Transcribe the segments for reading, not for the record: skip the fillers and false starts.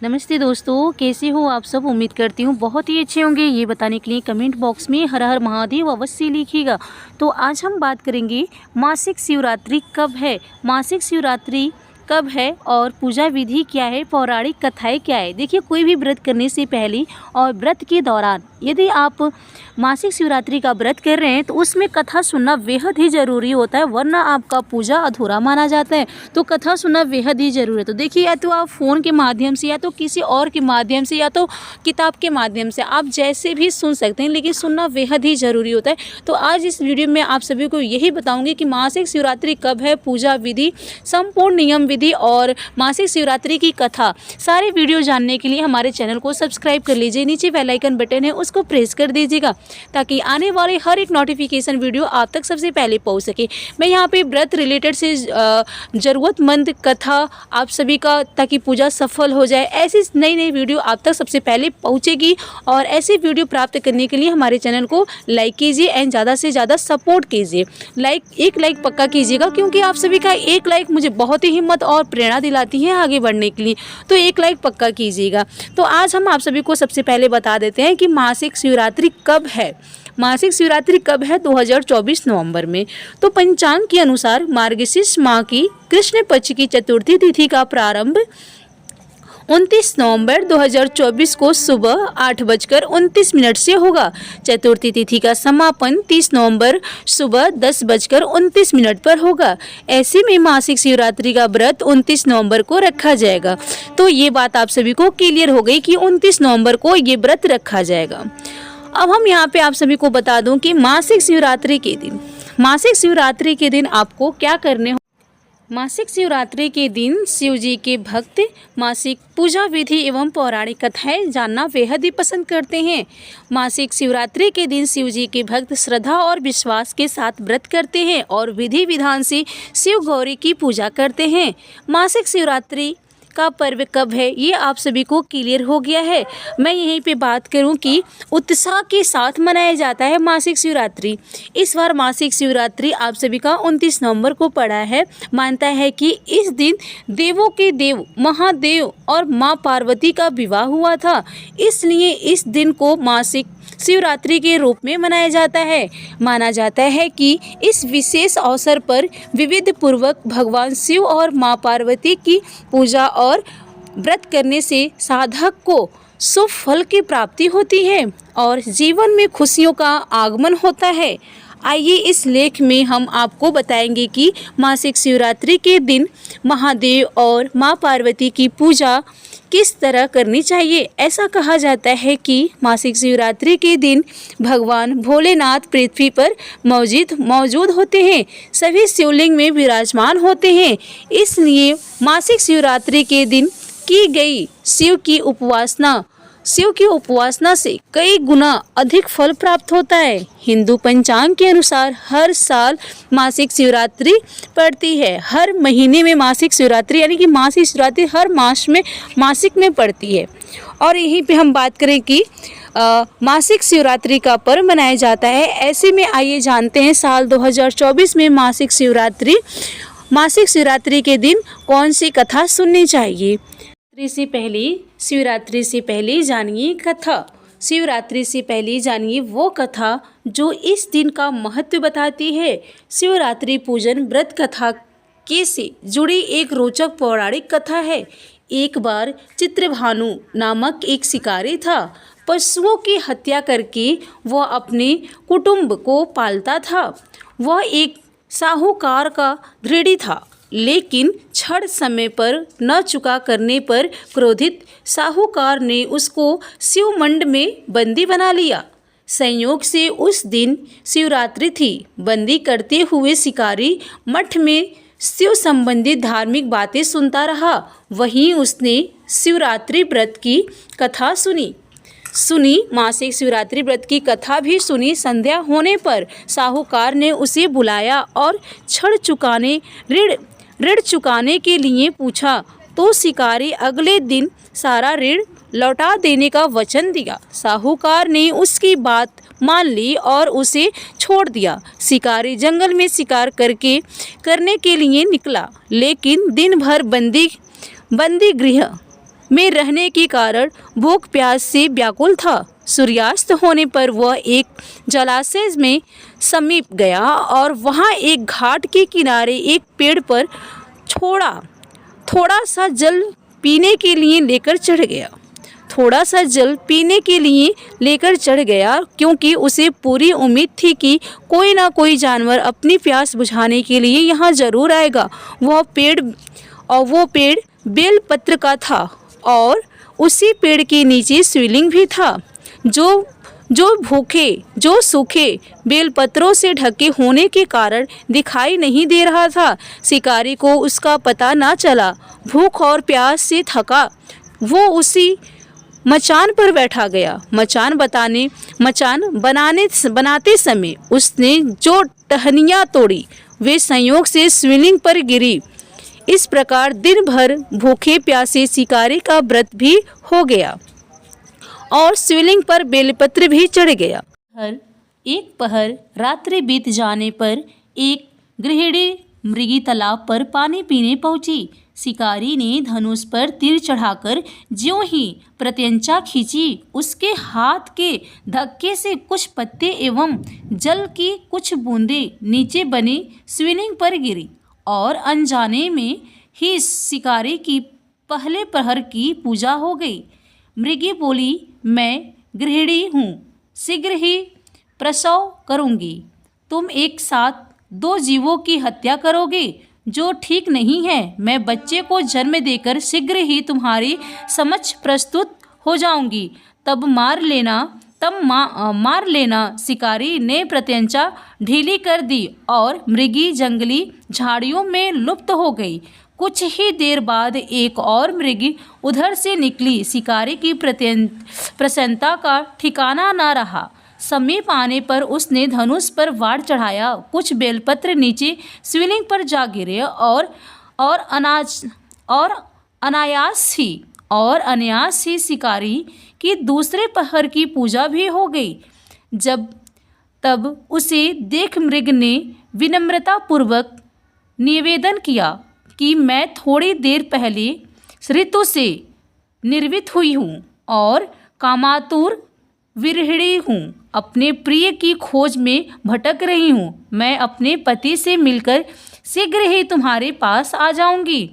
नमस्ते दोस्तों, कैसे हो आप सब। उम्मीद करती हूँ बहुत ही अच्छे होंगे। ये बताने के लिए कमेंट बॉक्स में हर हर महादेव अवश्य लिखिएगा। तो आज हम बात करेंगे मासिक शिवरात्रि कब है, मासिक शिवरात्रि कब है और पूजा विधि क्या है, पौराणिक कथाएं क्या है। देखिए, कोई भी व्रत करने से पहले और व्रत के दौरान यदि आप मासिक शिवरात्रि का व्रत कर रहे हैं तो उसमें कथा सुनना बेहद ही ज़रूरी होता है, वरना आपका पूजा अधूरा माना जाता है। तो कथा सुनना बेहद ही ज़रूरी है। तो देखिए, या तो आप फ़ोन के माध्यम से, या तो किसी और के माध्यम से, या तो किताब के माध्यम से, आप जैसे भी सुन सकते हैं, लेकिन सुनना बेहद ही ज़रूरी होता है। तो आज इस वीडियो में आप सभी को यही बताऊँगी कि मासिक शिवरात्रि कब है, पूजा विधि, संपूर्ण नियम विधि और मासिक शिवरात्रि की कथा। सारे वीडियो जानने के लिए हमारे चैनल को सब्सक्राइब कर लीजिए। नीचे बेल आइकन बटन है, उसको प्रेस कर दीजिएगा ताकि आने वाले हर एक नोटिफिकेशन वीडियो आप तक सबसे पहले पहुंच सके। मैं यहाँ पे व्रत रिलेटेड से ज़रूरतमंद कथा आप सभी का, ताकि पूजा सफल हो जाए, ऐसी नई नई वीडियो आप तक सबसे पहले पहुँचेगी। और ऐसी वीडियो प्राप्त करने के लिए हमारे चैनल को लाइक कीजिए एंड ज़्यादा से ज़्यादा सपोर्ट कीजिए। एक लाइक पक्का कीजिएगा, क्योंकि आप सभी का एक लाइक मुझे बहुत ही हिम्मत और प्रेरणा दिलाती है आगे बढ़ने के लिए। तो एक लाइक पक्का कीजिएगा। तो आज हम आप सभी को सबसे पहले बता देते हैं कि मासिक शिवरात्रि कब है। मासिक शिवरात्रि कब है? 2024 नवंबर में। तो पंचांग के अनुसार मार्गशीर्ष माह की कृष्ण पक्ष की चतुर्थी तिथि का प्रारंभ 29 नवंबर 2024 को सुबह 8:29 से होगा। चतुर्थी तिथि का समापन 30 नवंबर सुबह 10:29 पर होगा। ऐसे में मासिक शिवरात्रि का व्रत 29 नवंबर को रखा जाएगा। तो ये बात आप सभी को क्लियर हो गई कि 29 नवंबर को ये व्रत रखा जाएगा। अब हम यहाँ पे आप सभी को बता दूं कि मासिक शिवरात्रि के दिन आपको क्या करने हो। मासिक शिवरात्रि के दिन शिव जी के भक्त मासिक पूजा विधि एवं पौराणिक कथाएं जानना बेहद ही पसंद करते हैं। मासिक शिवरात्रि के दिन शिव जी के भक्त श्रद्धा और विश्वास के साथ व्रत करते हैं और विधि विधान से शिव गौरी की पूजा करते हैं। मासिक शिवरात्रि का पर्व कब है, ये आप सभी को क्लियर हो गया है। मैं यहीं पे बात करूं कि उत्साह के साथ मनाया जाता है मासिक शिवरात्रि। इस बार मासिक शिवरात्रि आप सभी का 29 नवंबर को पड़ा है। मानता है कि इस दिन देवों के देव महादेव और माँ पार्वती का विवाह हुआ था, इसलिए इस दिन को मासिक शिवरात्रि के रूप में मनाया जाता है। माना जाता है कि इस विशेष अवसर पर विविध पूर्वक भगवान शिव और माँ पार्वती की पूजा और व्रत करने से साधक को शुभ फल की प्राप्ति होती है और जीवन में खुशियों का आगमन होता है। आइए इस लेख में हम आपको बताएंगे कि मासिक शिवरात्रि के दिन महादेव और माँ पार्वती की पूजा किस तरह करनी चाहिए। ऐसा कहा जाता है कि मासिक शिवरात्रि के दिन भगवान भोलेनाथ पृथ्वी पर मौजूद होते हैं, सभी शिवलिंग में विराजमान होते हैं। इसलिए मासिक शिवरात्रि के दिन की गई शिव की उपासना से कई गुना अधिक फल प्राप्त होता है। हिंदू पंचांग के अनुसार हर साल मासिक शिवरात्रि पड़ती है। हर महीने में मासिक शिवरात्रि, यानी कि मासिक शिवरात्रि हर मास में मासिक में पड़ती है। और यहीं पे हम बात करें कि मासिक शिवरात्रि का पर्व मनाया जाता है। ऐसे में आइए जानते हैं साल 2024 में मासिक शिवरात्रि के दिन कौन सी कथा सुननी चाहिए। शिवरात्रि से पहले जानिए कथा। शिवरात्रि से पहले जानिए वो कथा जो इस दिन का महत्व बताती है। शिवरात्रि पूजन व्रत कथा के से जुड़ी एक रोचक पौराणिक कथा है। एक बार चित्रभानु नामक एक शिकारी था। पशुओं की हत्या करके वह अपने कुटुंब को पालता था। वह एक साहूकार का ऋणी था, लेकिन छड़ समय पर न चुका करने पर क्रोधित साहूकार ने उसको शिवमंड में बंदी बना लिया। संयोग से उस दिन शिवरात्रि थी। बंदी करते हुए शिकारी मठ में शिव संबंधी धार्मिक बातें सुनता रहा। वहीं उसने शिवरात्रि व्रत की कथा सुनी। मासिक शिवरात्रि व्रत की कथा भी सुनी। संध्या होने पर साहूकार ने उसे बुलाया और ऋण चुकाने के लिए पूछा, तो शिकारी अगले दिन सारा ऋण लौटा देने का वचन दिया। साहूकार ने उसकी बात मान ली और उसे छोड़ दिया। शिकारी जंगल में शिकार करने के लिए निकला, लेकिन दिन भर बंदी में रहने के कारण भूख प्यास से व्याकुल था। सूर्यास्त होने पर वह एक जलाशय में समीप गया और वहाँ एक घाट के किनारे एक पेड़ पर थोड़ा सा जल पीने के लिए लेकर चढ़ गया क्योंकि उसे पूरी उम्मीद थी कि कोई ना कोई जानवर अपनी प्यास बुझाने के लिए यहाँ जरूर आएगा। वो पेड़ बेलपत्र का था और उसी पेड़ के नीचे शिवलिंग भी था जो सूखे बेलपत्रों से ढके होने के कारण दिखाई नहीं दे रहा था। शिकारी को उसका पता न चला। भूख और प्यास से थका वो उसी मचान पर बैठा गया। मचान बनाते समय उसने जो टहनियाँ तोड़ी वे संयोग से शिवलिंग पर गिरी। इस प्रकार दिन भर भूखे प्यासे शिकारी का व्रत भी हो गया और शिवलिंग पर बेलपत्र भी चढ़ गया। एक पहर रात्रि बीत जाने पर एक गृहिणी मृगी तालाब पर पानी पीने पहुंची। शिकारी ने धनुष पर तीर चढ़ाकर ज्यों ही प्रत्यंचा खींची, उसके हाथ के धक्के से कुछ पत्ते एवं जल की कुछ बूंदें नीचे बने शिवलिंग पर गिरी और अनजाने में ही शिकारी की पहले प्रहर की पूजा हो गई। मृगी बोली, मैं गृहिणी हूँ, शीघ्र ही प्रसव करूँगी। तुम एक साथ 2 जीवों की हत्या करोगे जो ठीक नहीं है। मैं बच्चे को जन्म देकर शीघ्र ही तुम्हारी समक्ष प्रस्तुत हो जाऊंगी, तब मार लेना। शिकारी ने प्रत्यंचा ढीली कर दी और मृगी जंगली झाड़ियों में लुप्त हो गई। कुछ ही देर बाद एक और मृगी उधर से निकली। शिकारी की प्रसन्नता का ठिकाना न रहा। समीप आने पर उसने धनुष पर वार चढ़ाया। कुछ बेलपत्र नीचे शिवलिंग पर जा गिरे और अनायास ही शिकारी की दूसरे पहर की पूजा भी हो गई। तब उसे देख मृग ने विनम्रतापूर्वक निवेदन किया कि मैं थोड़ी देर पहले ऋतु से निर्वित हुई हूँ और कामातुर विरहिणी हूँ। अपने प्रिय की खोज में भटक रही हूँ। मैं अपने पति से मिलकर शीघ्र ही तुम्हारे पास आ जाऊंगी।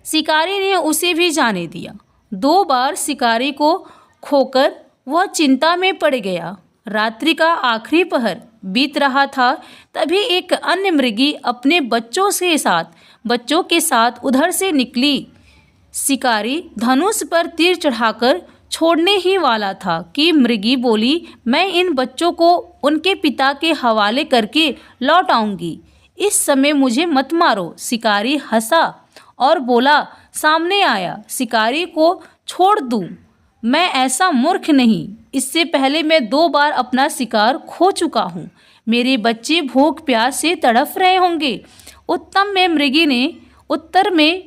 शिकारी ने उसे भी जाने दिया। 2 बार शिकारी को खोकर वह चिंता में पड़ गया। रात्रि का आखिरी पहर बीत रहा था, तभी एक अन्य मृगी अपने बच्चों के साथ उधर से निकली। शिकारी धनुष पर तीर चढ़ाकर छोड़ने ही वाला था कि मृगी बोली, मैं इन बच्चों को उनके पिता के हवाले करके लौट आऊंगी। इस समय मुझे मत मारो। शिकारी हंसा और बोला, सामने आया शिकारी को छोड़ दूं? मैं ऐसा मूर्ख नहीं। इससे पहले मैं 2 बार अपना शिकार खो चुका हूँ। मेरे बच्चे भूख प्यास से तड़फ रहे होंगे। उत्तर में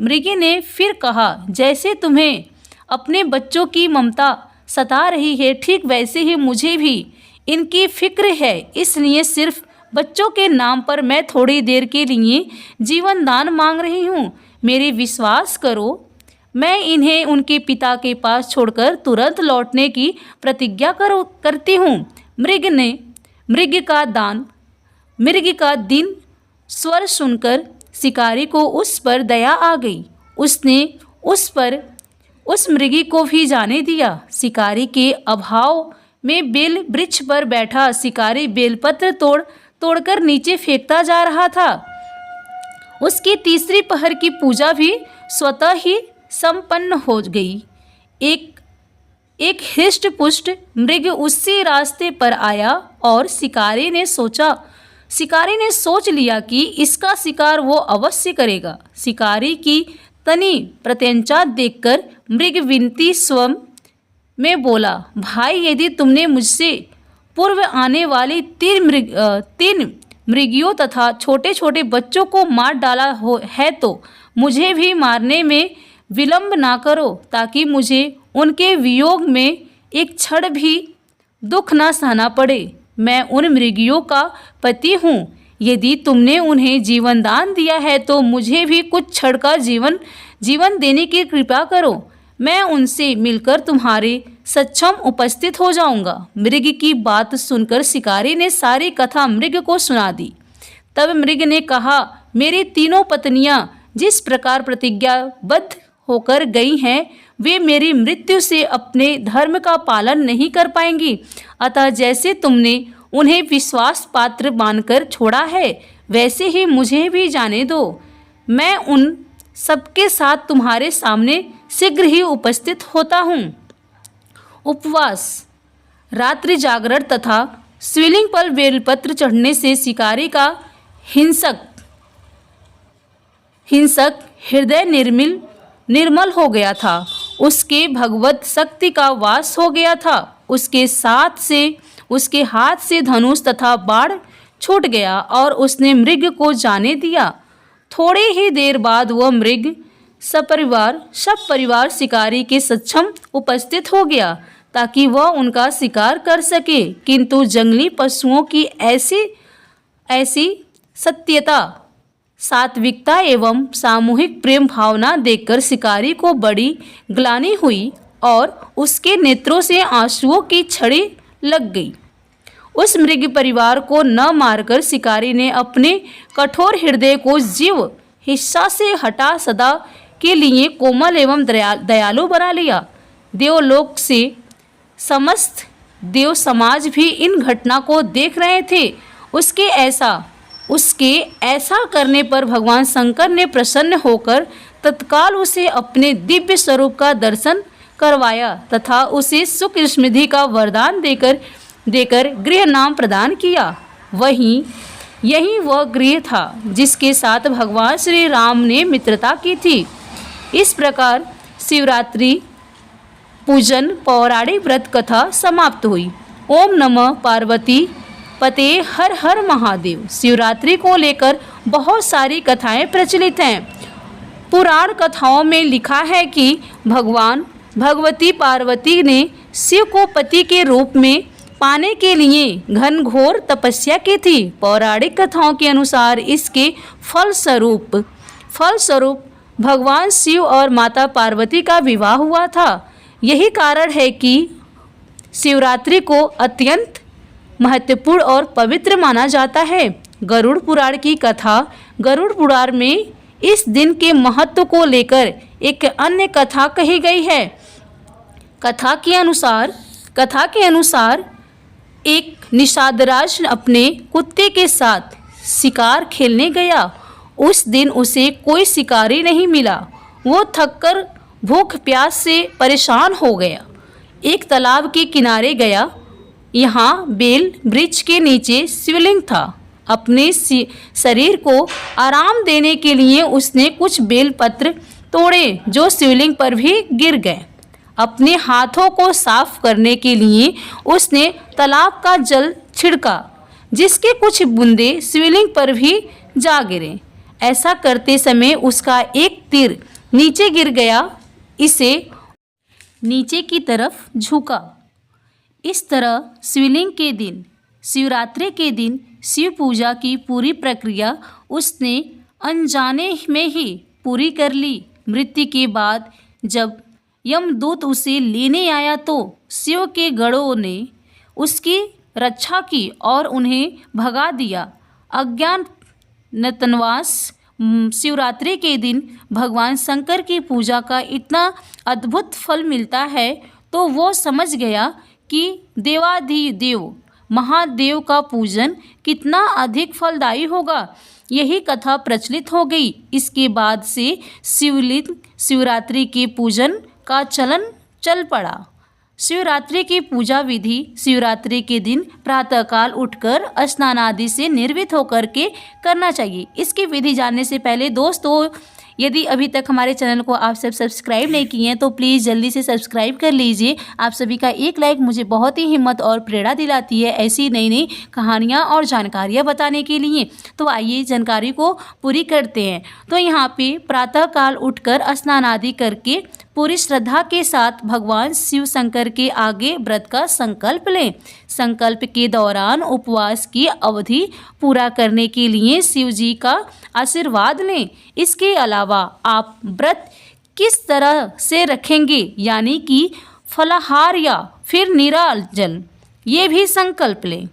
मृगी ने फिर कहा, जैसे तुम्हें अपने बच्चों की ममता सता रही है, ठीक वैसे ही मुझे भी इनकी फिक्र है। इसलिए सिर्फ बच्चों के नाम पर मैं थोड़ी देर के लिए जीवन दान मांग रही हूँ। मेरे विश्वास करो, मैं इन्हें उनके पिता के पास छोड़कर तुरंत लौटने की प्रतिज्ञा करती हूँ। मृग का दिन स्वर सुनकर शिकारी को उस पर दया आ गई। उसने उस मृगी को भी जाने दिया। शिकारी के अभाव में बेल वृक्ष पर बैठा शिकारी बेलपत्र तोड़कर नीचे फेंकता जा रहा था। उसकी तीसरी पहर की पूजा भी स्वतः ही संपन्न हो गई। एक हृष्ट पुष्ट मृग उसी रास्ते पर आया और शिकारी ने सोच लिया कि इसका शिकार वो अवश्य करेगा। शिकारी की तनी प्रत्यंचा देखकर मृग विनती स्वर में बोला, भाई, यदि तुमने मुझसे पूर्व आने वाली 3 मृगियों तथा छोटे छोटे बच्चों को मार डाला है तो मुझे भी मारने में विलंब ना करो, ताकि मुझे उनके वियोग में एक क्षण भी दुख ना सहना पड़े। मैं उन मृगियों का पति हूँ। यदि तुमने उन्हें जीवन दान दिया है तो मुझे भी कुछ क्षण का जीवन देने की कृपा करो। मैं उनसे मिलकर तुम्हारे सक्षम उपस्थित हो जाऊंगा। मृग की बात सुनकर शिकारी ने सारी कथा मृग को सुना दी। तब मृग ने कहा, मेरी तीनों पत्नियां जिस प्रकार प्रतिज्ञाबद्ध होकर गई हैं, वे मेरी मृत्यु से अपने धर्म का पालन नहीं कर पाएंगी। अतः जैसे तुमने उन्हें विश्वास पात्र मानकर छोड़ा है, वैसे ही मुझे भी जाने दो। मैं उन सबके साथ तुम्हारे सामने शीघ्र ही उपस्थित होता हूँ। उपवास, रात्रि जागरण तथा शिवलिंग पर बेलपत्र चढ़ने से शिकारी का हिंसक हृदय निर्मल हो गया था। उसके भगवत शक्ति का वास हो गया था। उसके हाथ से धनुष तथा बाण छूट गया और उसने मृग को जाने दिया। थोड़ी ही देर बाद वह मृग सपरिवार शिकारी के सक्षम उपस्थित हो गया ताकि वह उनका शिकार कर सके। किंतु जंगली पशुओं की ऐसी सत्यता, सात्विकता एवं सामूहिक प्रेम भावना देखकर शिकारी को बड़ी ग्लानि हुई और उसके नेत्रों से आंसुओं की छड़ी लग गई। उस मृग परिवार को न मारकर शिकारी ने अपने कठोर हृदय को जीव हिस्सा से हटा सदा के लिए कोमल एवं दयालु बना लिया। देवलोक से समस्त देव समाज भी इन घटना को देख रहे थे। उसके ऐसा करने पर भगवान शंकर ने प्रसन्न होकर तत्काल उसे अपने दिव्य स्वरूप का दर्शन करवाया तथा उसे सुख समृद्धि का वरदान देकर गृह नाम प्रदान किया। यही वह गृह था जिसके साथ भगवान श्री राम ने मित्रता की थी। इस प्रकार शिवरात्रि पूजन पौराणिक व्रत कथा समाप्त हुई। ओम नमः पार्वती पते हर हर महादेव। शिवरात्रि को लेकर बहुत सारी कथाएं प्रचलित हैं। पुराण कथाओं में लिखा है कि भगवती पार्वती ने शिव को पति के रूप में पाने के लिए घनघोर तपस्या की थी। पौराणिक कथाओं के अनुसार इसके फलस्वरूप भगवान शिव और माता पार्वती का विवाह हुआ था। यही कारण है कि शिवरात्रि को अत्यंत महत्वपूर्ण और पवित्र माना जाता है। गरुड़ पुराण की कथा। गरुड़ पुराण में इस दिन के महत्व को लेकर एक अन्य कथा कही गई है। कथा के अनुसार एक निषादराज अपने कुत्ते के साथ शिकार खेलने गया। उस दिन उसे कोई शिकारी नहीं मिला। वो थककर भूख प्यास से परेशान हो गया। एक तालाब के किनारे गया। यहाँ बेल वृक्ष के नीचे शिवलिंग था। अपने शरीर को आराम देने के लिए उसने कुछ बेल पत्र तोड़े जो शिवलिंग पर भी गिर गए। अपने हाथों को साफ करने के लिए उसने तालाब का जल छिड़का, जिसके कुछ बूंदे शिवलिंग पर भी जा गिरे। ऐसा करते समय उसका एक तीर नीचे गिर गया, इसे नीचे की तरफ झुका। इस तरह शिवरात्रि के दिन शिव पूजा की पूरी प्रक्रिया उसने अनजाने में ही पूरी कर ली। मृत्यु के बाद जब यमदूत उसे लेने आया तो शिव के गणों ने उसकी रक्षा की और उन्हें भगा दिया। अज्ञातवास शिवरात्रि के दिन भगवान शंकर की पूजा का इतना अद्भुत फल मिलता है तो वो समझ गया कि देवाधिदेव महादेव का पूजन कितना अधिक फलदायी होगा। यही कथा प्रचलित हो गई। इसके बाद से शिवरात्रि के पूजन का चलन चल पड़ा। शिवरात्रि की पूजा विधि शिवरात्रि के दिन प्रातःकाल उठकर स्नान आदि से निर्वित होकर के करना चाहिए। इसकी विधि जानने से पहले दोस्तों, यदि अभी तक हमारे चैनल को आप सब सब्सक्राइब नहीं किए हैं तो प्लीज़ जल्दी से सब्सक्राइब कर लीजिए। आप सभी का एक लाइक मुझे बहुत ही हिम्मत और प्रेरणा दिलाती है ऐसी नई नई कहानियाँ और जानकारियाँ बताने के लिए। तो आइए जानकारी को पूरी करते हैं। तो यहाँ पे प्रातःकाल उठकर स्नान आदि करके पूरी श्रद्धा के साथ भगवान शिव शंकर के आगे व्रत का संकल्प लें। संकल्प के दौरान उपवास की अवधि पूरा करने के लिए शिव जी का आशीर्वाद लें। इसके अलावा आप व्रत किस तरह से रखेंगे, यानी कि फलाहार या फिर निराजल, ये भी संकल्प लें।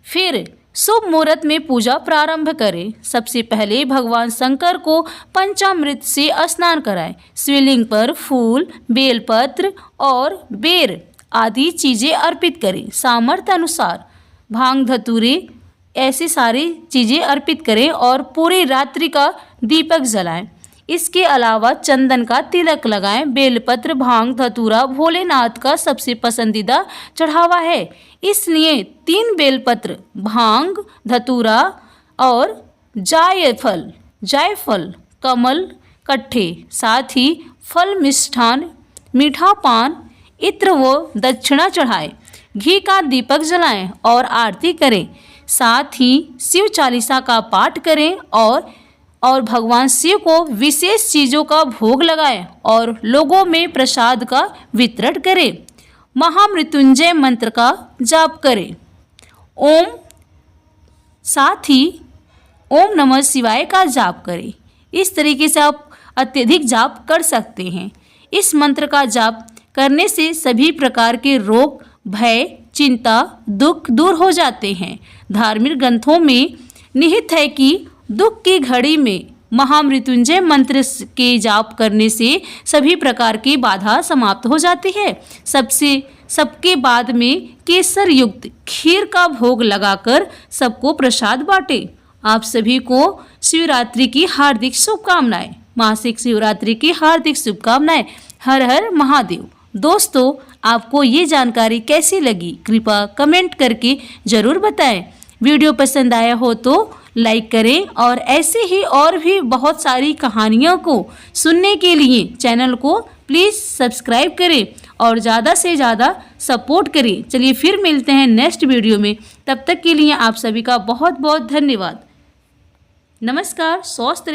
फिर शुभ मुहूर्त में पूजा प्रारंभ करें। सबसे पहले भगवान शंकर को पंचामृत से स्नान कराएं। शिवलिंग पर फूल, बेलपत्र और बेर आदि चीज़ें अर्पित करें। सामर्थ्य अनुसार भांग धतूरे ऐसी सारी चीज़ें अर्पित करें और पूरी रात्रि का दीपक जलाएं। इसके अलावा चंदन का तिलक लगाएं। बेलपत्र, भांग, धतूरा भोलेनाथ का सबसे पसंदीदा चढ़ावा है, इसलिए 3 बेलपत्र, भांग, धतूरा और जायफल, कमल कट्ठे, साथ ही फल, मिष्ठान, मीठा पान, इत्र व दक्षिणा चढ़ाएं। घी का दीपक जलाएं और आरती करें। साथ ही शिव चालीसा का पाठ करें और भगवान शिव को विशेष चीज़ों का भोग लगाएं और लोगों में प्रसाद का वितरण करें। महामृत्युंजय मंत्र का जाप करें। साथ ही ओम नमः शिवाय का जाप करें। इस तरीके से आप अत्यधिक जाप कर सकते हैं। इस मंत्र का जाप करने से सभी प्रकार के रोग, भय, चिंता, दुख दूर हो जाते हैं। धार्मिक ग्रंथों में निहित है कि दुख की घड़ी में महामृत्युंजय मंत्र के जाप करने से सभी प्रकार की बाधा समाप्त हो जाती है। सबके बाद में केसर युक्त खीर का भोग लगाकर सबको प्रसाद बांटे। आप सभी को शिवरात्रि की हार्दिक शुभकामनाएं। मासिक शिवरात्रि की हार्दिक शुभकामनाएं। हर हर महादेव। दोस्तों, आपको ये जानकारी कैसी लगी, कृपया कमेंट करके ज़रूर बताएं। वीडियो पसंद आया हो तो लाइक करें और ऐसे ही और भी बहुत सारी कहानियों को सुनने के लिए चैनल को प्लीज़ सब्सक्राइब करें और ज़्यादा से ज़्यादा सपोर्ट करें। चलिए फिर मिलते हैं नेक्स्ट वीडियो में। तब तक के लिए आप सभी का बहुत बहुत धन्यवाद। नमस्कार। स्वस्थ